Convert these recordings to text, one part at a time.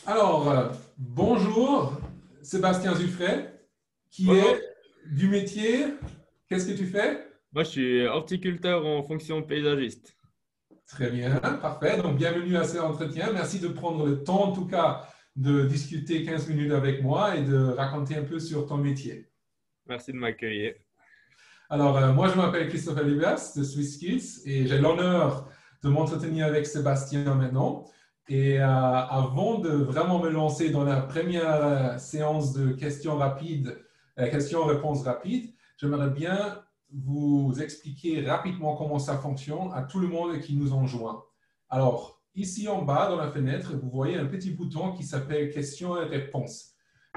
Alors, bonjour, Sébastien Zuffray, qui Bonjour, est du métier. Qu'est-ce que tu fais? moi je suis horticulteur en fonction paysagiste. Très bien, parfait. Donc, bienvenue à cet entretien. Merci de prendre le temps, en tout cas, de discuter 15 minutes avec moi et de raconter un peu sur ton métier. Merci de m'accueillir. Alors, moi, je m'appelle Christopher Libers de Swiss Skills et j'ai l'honneur de m'entretenir avec Sébastien maintenant. Et avant de vraiment me lancer dans la première séance de questions rapides, questions-réponses rapides, j'aimerais bien vous expliquer rapidement comment ça fonctionne à tout le monde qui nous en joint. Alors, ici en bas dans la fenêtre, vous voyez un petit bouton qui s'appelle questions et réponses.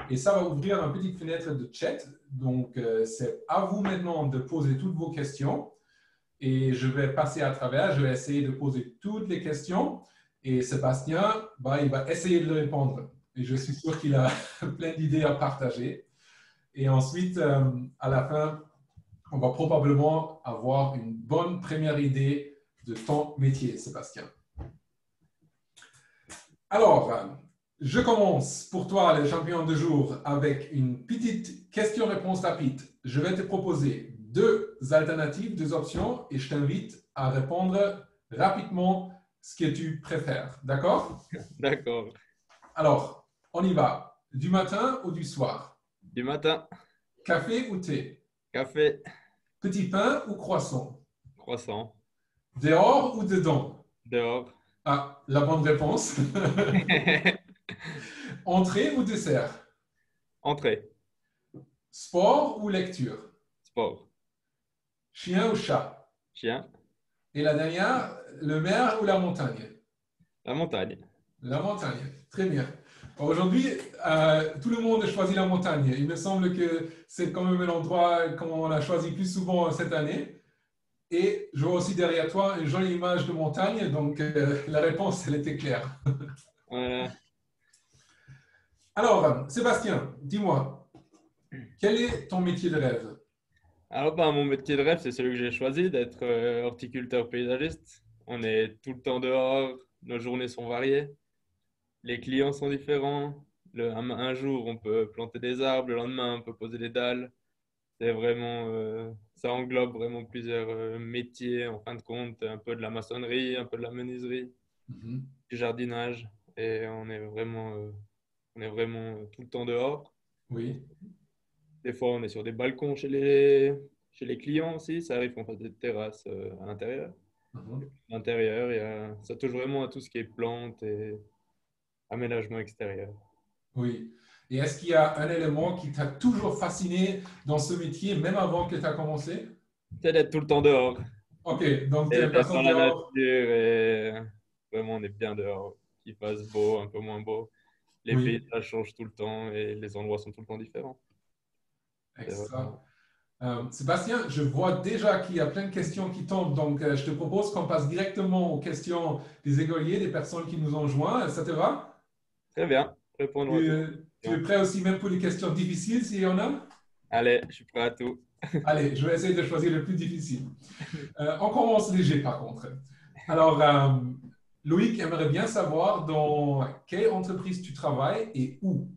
Et ça va ouvrir une petite fenêtre de chat. Donc, c'est à vous maintenant de poser toutes vos questions. Et je vais passer à travers. Je vais essayer de poser toutes les questions. Et Sébastien, bah, il va essayer de les répondre. Et je suis sûr qu'il a plein d'idées à partager. Et ensuite, à la fin, on va probablement avoir une bonne première idée de ton métier, Sébastien. Alors, je commence pour toi, le champion de jour, avec une petite question-réponse rapide. Je vais te proposer deux alternatives, deux options, et je t'invite à répondre rapidement ce que tu préfères. D'accord? D'accord. Alors, on y va. Du matin ou du soir? Du matin, Café ou thé? café, Petit pain ou croissant? croissant, Dehors ou dedans? dehors, Ah, la bonne réponse. Entrée ou dessert? entrée, Sport ou lecture? sport, Chien ou chat? chien, Et la dernière, le mer ou la montagne? la montagne. La montagne, très bien. Aujourd'hui, tout le monde choisit la montagne. Il me semble que c'est quand même l'endroit qu'on a choisi plus souvent cette année. Et je vois aussi derrière toi une jolie image de montagne, donc la réponse, elle était claire. Voilà. Alors, Sébastien, dis-moi, quel est ton métier de rêve? Alors, ben, mon métier de rêve, c'est celui que j'ai choisi, d'être horticulteur paysagiste. On est tout le temps dehors, nos journées sont variées, les clients sont différents. Un jour, on peut planter des arbres, le lendemain, on peut poser des dalles. C'est vraiment, ça englobe vraiment plusieurs métiers en fin de compte, un peu de la maçonnerie, un peu de la menuiserie, Mhm. du jardinage, et on est vraiment tout le temps dehors. Oui. Des fois, on est sur des balcons chez les clients aussi. Ça arrive qu'on fasse des terrasses à l'intérieur. Mhm. À l'intérieur, ça touche vraiment à tout ce qui est plantes et aménagement extérieur. Oui. Et est-ce qu'il y a un élément qui t'a toujours fasciné dans ce métier, même avant que tu as commencé? C'est d'être tout le temps dehors Ok, donc tu es et une d'être dans personne la dehors. nature et vraiment, on est bien dehors. Qu'il fasse beau, un peu moins beau. Les Oui, paysages changent tout le temps et les endroits sont tout le temps différents. C'est extra. vraiment- Sébastien, je vois déjà qu'il y a plein de questions qui tombent, donc je te propose qu'on passe directement aux questions des écoliers, des personnes qui nous ont joints. Ça te va? Très bien. Répondons à toutes les Tu es questions. prêt aussi même pour les questions difficiles s'il y en a? Allez, je suis prêt à tout. Allez, je vais essayer de choisir le plus difficile. On commence léger par contre. Alors, Loïc aimerait bien savoir dans quelle entreprise tu travailles et où.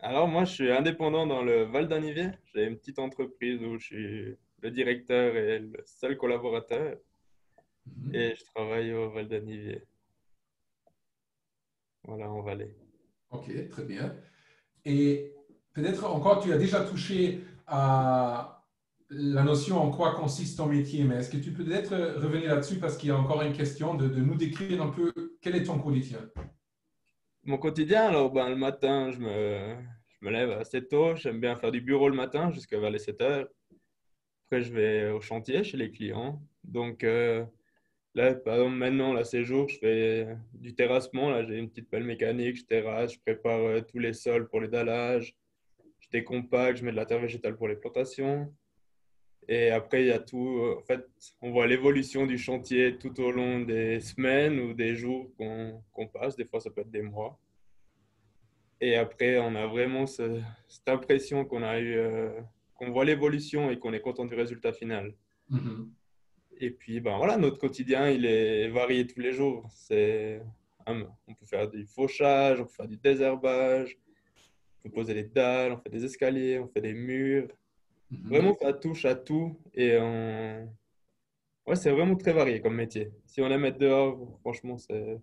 Alors, moi, je suis indépendant dans le Val d'Anivier. J'ai une petite entreprise où je suis le directeur et le seul collaborateur. Mhm. Et je travaille au Val d'Anivier. Voilà, en Valais. Ok, très bien. Et peut-être encore, tu as déjà touché à la notion en quoi consiste ton métier, mais est-ce que tu peux peut-être revenir là-dessus parce qu'il y a encore une question de nous décrire un peu quel est ton quotidien? Mon quotidien, alors, ben, le matin, je me lève assez tôt. J'aime bien faire du bureau le matin jusqu'à vers les 7 heures. Après, je vais au chantier chez les clients. Donc, là, par exemple, maintenant, là, ces jours, je fais du terrassement. Là, j'ai une petite pelle mécanique, je terrasse, je prépare tous les sols pour les dallages. Je décompacte, je mets de la terre végétale pour les plantations. Et après, il y a tout. En fait, on voit l'évolution du chantier tout au long des semaines ou des jours qu'on passe. Des fois, ça peut être des mois. Et après, on a vraiment cette impression qu'on a eu, qu'on voit l'évolution et qu'on est content du résultat final. Mhm. Et puis, ben voilà, notre quotidien, il est varié tous les jours. C'est On peut faire du fauchage, on peut faire du désherbage, on peut poser des dalles, on fait des escaliers, on fait des murs. Mhm. Vraiment, ça touche à tout. Ouais, c'est vraiment très varié comme métier. Si on aime être dehors, franchement, c'est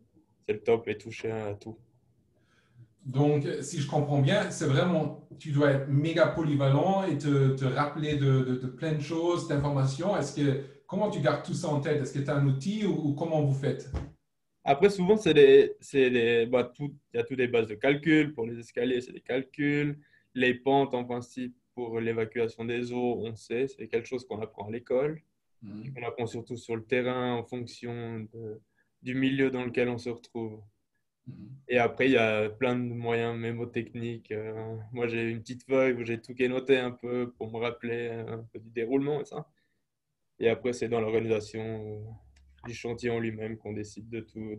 le top et toucher à tout. Donc, si je comprends bien, c'est vraiment, tu dois être méga polyvalent et te rappeler de plein de choses, d'informations. Comment tu gardes tout ça en tête? Est-ce que tu as un outil ou comment vous faites? Après, souvent, il y a toutes des bases de calcul. Pour les escaliers, c'est des calculs. Les pentes, en principe, pour l'évacuation des eaux, on sait, c'est quelque chose qu'on apprend à l'école. Et Mhm. qu'on apprend surtout sur le terrain en fonction du milieu dans lequel on se retrouve. Mhm. Et après, il y a plein de moyens mémotechniques. Moi, j'ai une petite feuille où j'ai tout qui est noté un peu pour me rappeler un peu du déroulement et ça. Et après, c'est dans l'organisation du chantier en lui-même qu'on décide de tout,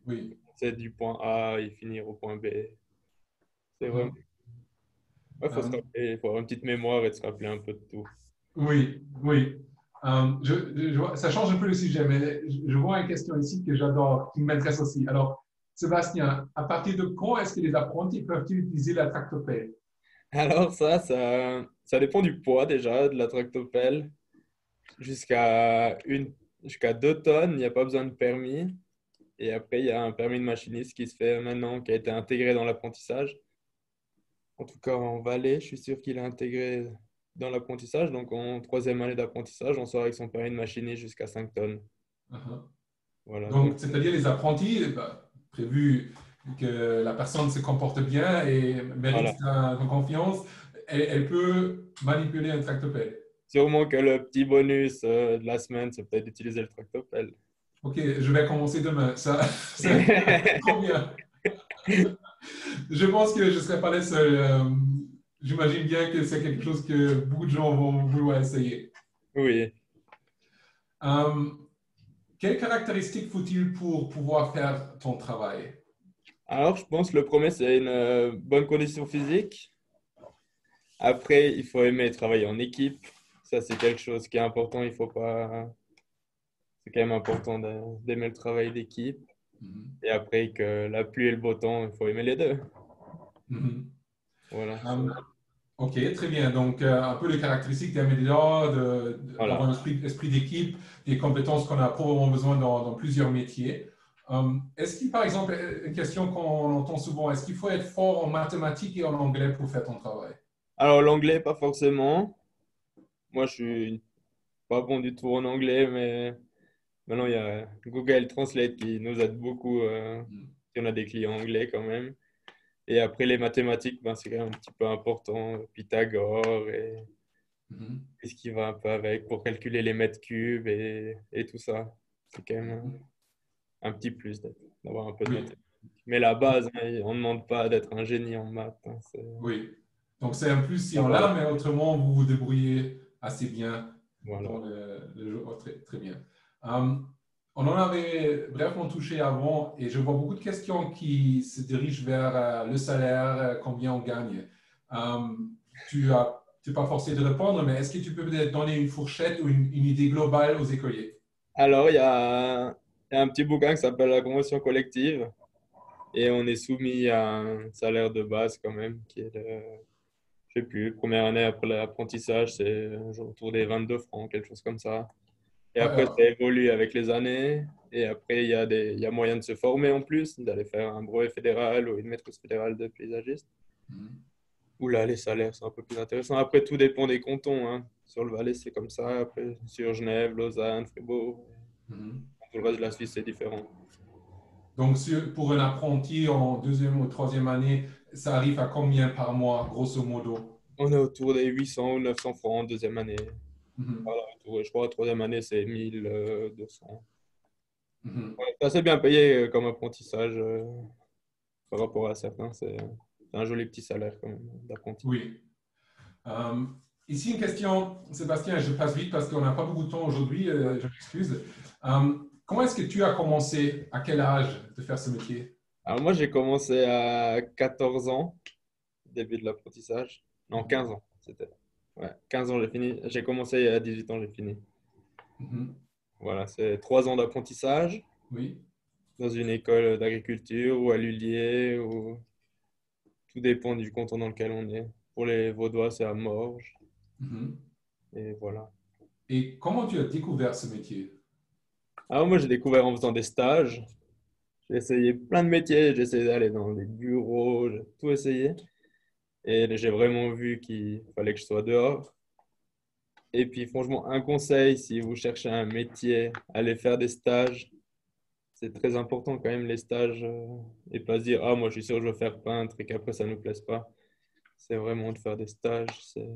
Oui. c'est du point A et finir au point B. C'est vraiment. Mhm. Ouais, faut se Euh, rappeler, faut avoir une petite mémoire et de se rappeler un peu de tout. oui, oui. Ça change un peu le sujet, mais je vois une question ici que j'adore, qui m'intéresse aussi. Alors, Sébastien, à partir de quand est-ce que les apprentis peuvent-ils utiliser la tractopelle? Alors, ça dépend du poids déjà de la tractopelle. Jusqu'à jusqu'à 2 tonnes, il n'y a pas besoin de permis. Et après, il y a un permis de machiniste qui se fait maintenant, qui a été intégré dans l'apprentissage. En tout cas, en Valais, je suis sûr qu'il est intégré dans l'apprentissage. Donc, en troisième année d'apprentissage, on sort avec son permis de machiniste jusqu'à 5 tonnes. Mhm. Voilà, donc, Donc, c'est-à-dire les apprentis, bah, prévu que la personne se comporte bien et voilà. mérite ta confiance, elle peut manipuler un tractopelle. Sûrement que le petit bonus de la semaine, c'est peut-être d'utiliser le tractopelle. Ok, je vais commencer demain. Ça, c'est trop bien. Je pense que je ne serai pas le seul. J'imagine bien que c'est quelque chose que beaucoup de gens vont vouloir essayer. Oui. Euh, Quelles caractéristiques faut-il pour pouvoir faire ton travail? Alors, je pense que le premier, c'est une bonne condition physique. Après, il faut aimer travailler en équipe. Ça, c'est quelque chose qui est important. Il faut pas... C'est quand même important d'aimer le travail d'équipe. Mhm. Et après, que la pluie et le beau temps, il faut aimer les deux. Mhm. Voilà. Euh, Ok, très bien. Donc, un peu les caractéristiques des médias, Voilà. d'avoir un esprit d'équipe, des compétences qu'on a probablement besoin dans plusieurs métiers. Est-ce qu'il, par exemple, une question qu'on entend souvent, est-ce qu'il faut être fort en mathématiques et en anglais pour faire ton travail? Alors, l'anglais, pas forcément. Moi, je suis pas bon du tout en anglais, mais maintenant, il y a Google Translate qui nous aide beaucoup Mhm. si on a des clients anglais quand même. Et après, les mathématiques, ben, c'est quand même un petit peu important. Pythagore Mhm. et ce qui va un peu avec pour calculer les mètres cubes et tout ça. C'est quand même Mhm. un petit plus d'avoir un peu de Oui, mathématiques. Mais la base, hein, on ne demande pas d'être un génie en maths, hein, oui. Donc, c'est un plus si ça on va. l'a, mais autrement, vous vous débrouillez assez bien Voilà. dans le jeu. Oh, très, très bien. Euh, on en avait brièvement touché avant et je vois beaucoup de questions qui se dirigent vers le salaire, combien on gagne. Euh, tu n'es pas forcé de répondre, mais est-ce que tu peux peut-être donner une fourchette ou une idée globale aux écoliers? Alors, il y a un petit bouquin qui s'appelle La convention collective et on est soumis à un salaire de base quand même qui est je sais plus, première année après l'apprentissage, c'est autour des 22 francs, quelque chose comme ça. Et Ouais, après, ça évolue avec les années. Et après, il y a moyen de se former en plus, d'aller faire un brevet fédéral ou une maîtrise fédérale de paysagiste. mhm, Où là, les salaires sont un peu plus intéressants. Après, tout dépend des cantons, hein. Sur le Valais, c'est comme ça. Après, sur Genève, Lausanne, Fribourg, mhm. tout le reste de la Suisse, c'est différent. Donc, pour un apprenti en deuxième ou troisième année, ça arrive à combien par mois, grosso modo? On est autour des 800 ou 900 francs en deuxième année. Mhm, Voilà, je crois que la troisième année, c'est 1200. mhm. Ouais, c'est assez bien payé comme apprentissage par rapport à certains. C'est un joli petit salaire quand même d'apprenti. Oui. Euh, Ici, une question, Sébastien, je passe vite parce qu'on n'a pas beaucoup de temps aujourd'hui, je m'excuse. Comment est-ce que tu as commencé, à quel âge, de faire ce métier? Alors moi, j'ai commencé à 14 ans, début de l'apprentissage. Non, 15 ans, c'était. Ouais, 15 ans, j'ai fini. J'ai commencé à 18 ans, j'ai fini. Mhm. Voilà, c'est 3 ans d'apprentissage. Oui. dans une école d'agriculture ou à l'Huilier, ou tout dépend du canton dans lequel on est. Pour les Vaudois, c'est à Morges, Mhm. et voilà. Et comment tu as découvert ce métier? Alors moi, j'ai découvert en faisant des stages. J'ai essayé plein de métiers, j'ai essayé d'aller dans les bureaux, j'ai tout essayé. Et j'ai vraiment vu qu'il fallait que je sois dehors. Et puis, franchement, un conseil, si vous cherchez un métier, allez faire des stages. C'est très important quand même, les stages. Et pas se dire, ah, moi, je suis sûr que je veux faire peintre et qu'après, ça ne nous plaise pas. C'est vraiment de faire des stages. C'est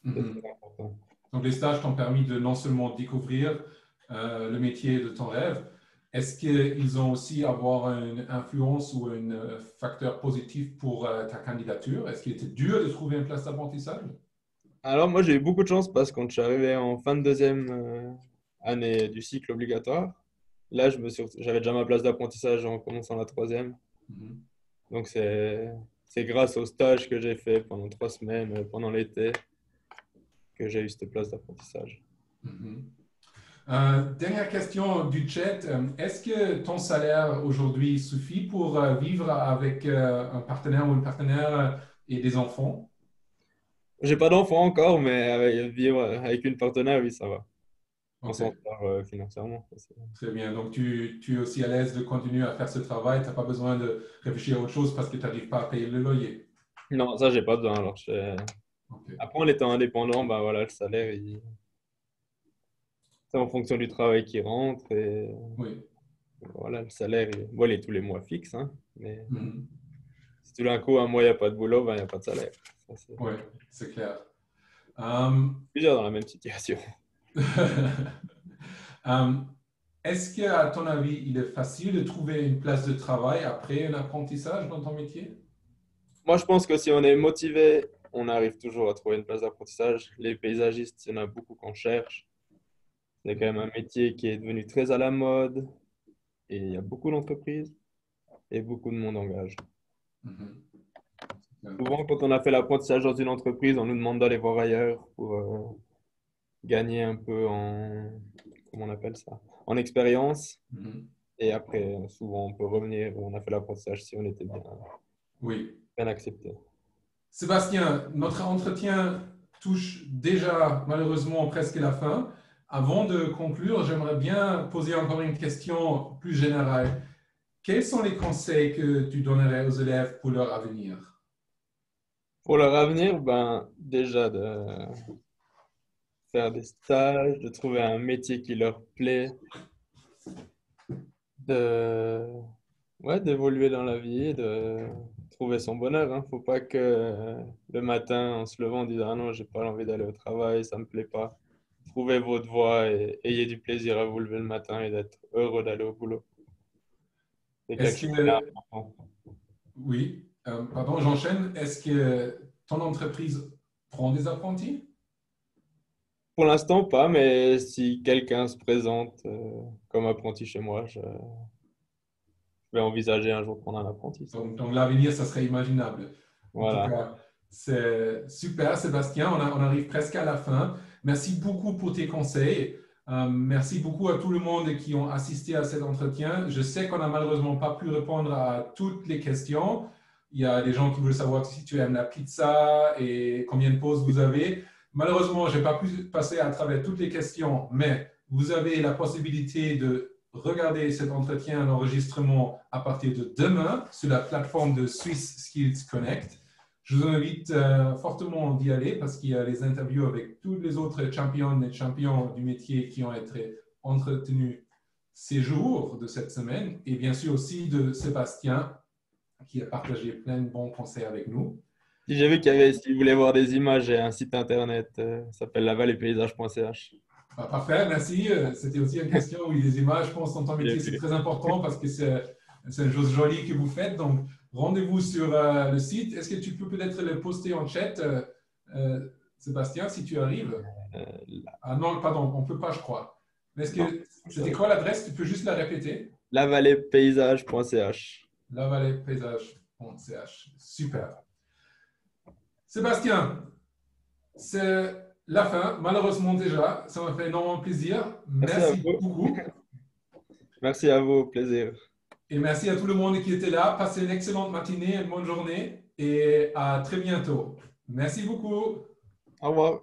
Mhm. très important. Donc, les stages t'ont permis de non seulement découvrir le métier de ton rêve, est-ce qu'ils ont aussi avoir une influence ou un facteur positif pour ta candidature? Est-ce qu'il était dur de trouver une place d'apprentissage? Alors, moi, j'ai eu beaucoup de chance parce que quand je suis arrivé en fin de deuxième année du cycle obligatoire, là, j'avais déjà ma place d'apprentissage en commençant la troisième. Mhm. Donc, c'est grâce au stage que j'ai fait pendant 3 semaines, pendant l'été, que j'ai eu cette place d'apprentissage. Mhm. Dernière question du chat. Est-ce que ton salaire aujourd'hui suffit pour vivre avec un partenaire ou une partenaire et des enfants? J'ai pas d'enfant encore, mais vivre avec une partenaire, oui, ça va. On OK, s'en sort financièrement. très bien. Donc, tu es aussi à l'aise de continuer à faire ce travail. Tu n'as pas besoin de réfléchir à autre chose parce que tu n'arrives pas à payer le loyer. Non, ça, j'ai pas besoin. Alors, OK, après, en étant indépendant, bah, voilà, le salaire, c'est en fonction du travail qui rentre. Et oui. voilà, le salaire, bon, il est tous les mois fixe, hein, mais Mhm. si tout d'un coup, un mois, il n'y a pas de boulot, ben, il n'y a pas de salaire. Ça, c'est Oui, c'est clair. Um, plusieurs dans la même situation. um, est-ce que, à ton avis, il est facile de trouver une place de travail après un apprentissage dans ton métier? Moi, je pense que si on est motivé, on arrive toujours à trouver une place d'apprentissage. Les paysagistes, il y en a beaucoup qu'on cherche. C'est quand même un métier qui est devenu très à la mode et il y a beaucoup d'entreprises et beaucoup de monde engage. Mhm. Souvent, quand on a fait l'apprentissage dans une entreprise, on nous demande d'aller voir ailleurs pour gagner un peu comment on appelle ça? En expérience. Mhm. Et après, souvent, on peut revenir où on a fait l'apprentissage si on était Oui. bien accepté. Sébastien, notre entretien touche déjà malheureusement presque la fin. Avant de conclure, j'aimerais bien poser encore une question plus générale. Quels sont les conseils que tu donnerais aux élèves pour leur avenir? Pour leur avenir, ben, déjà de faire des stages, de trouver un métier qui leur plaît, de, ouais, d'évoluer dans la vie, de trouver son bonheur, hein. Faut pas que le matin, en se levant, on dise, ah non, j'ai pas envie d'aller au travail, ça me plaît pas. Trouvez votre voie et ayez du plaisir à vous lever le matin et d'être heureux d'aller au boulot. C'est quelque Est-ce chose que, d'important. oui, pardon, j'enchaîne. Est-ce que ton entreprise prend des apprentis? Pour l'instant, pas, mais si quelqu'un se présente comme apprenti chez moi, je vais envisager un jour de prendre un apprenti. Donc l'avenir, ça serait imaginable. En tout Voilà. cas, c'est super, Sébastien. On arrive presque à la fin. Merci beaucoup pour tes conseils. Merci beaucoup à tout le monde qui ont assisté à cet entretien. Je sais qu'on n'a malheureusement pas pu répondre à toutes les questions. Il y a des gens qui veulent savoir si tu aimes la pizza et combien de pauses vous avez. Malheureusement, je n'ai pas pu passer à travers toutes les questions, mais vous avez la possibilité de regarder cet entretien, l'enregistrement à partir de demain sur la plateforme de Swiss Skills Connect. Je vous invite fortement d'y aller parce qu'il y a les interviews avec tous les autres champions et champions du métier qui ont été entretenus ces jours de cette semaine et bien sûr aussi de Sébastien qui a partagé plein de bons conseils avec nous. Si j'ai vu qu'il y avait, si vous voulez voir des images, j'ai un site internet, ça s'appelle lavallepaysages.ch. Ah, parfait, merci. C'était aussi une question où les images, je pense, dans ton J'ai métier, c'est vu. très important parce que c'est une chose jolie que vous faites. Donc, rendez-vous sur le site. Est-ce que tu peux peut-être le poster en chat, Sébastien, si tu arrives? Là, Ah non, pardon, on ne peut pas, je crois. Mais est-ce non, que c'était quoi l'adresse? Tu peux juste la répéter? lavallepaysages.ch. Lavalletpaysage.ch. Super. Sébastien, c'est la fin, malheureusement déjà. Ça m'a fait énormément plaisir. Merci à Merci vous. beaucoup. Merci à vous, au plaisir. Et merci à tout le monde qui était là. Passez une excellente matinée, une bonne journée et à très bientôt. Merci beaucoup. Au revoir.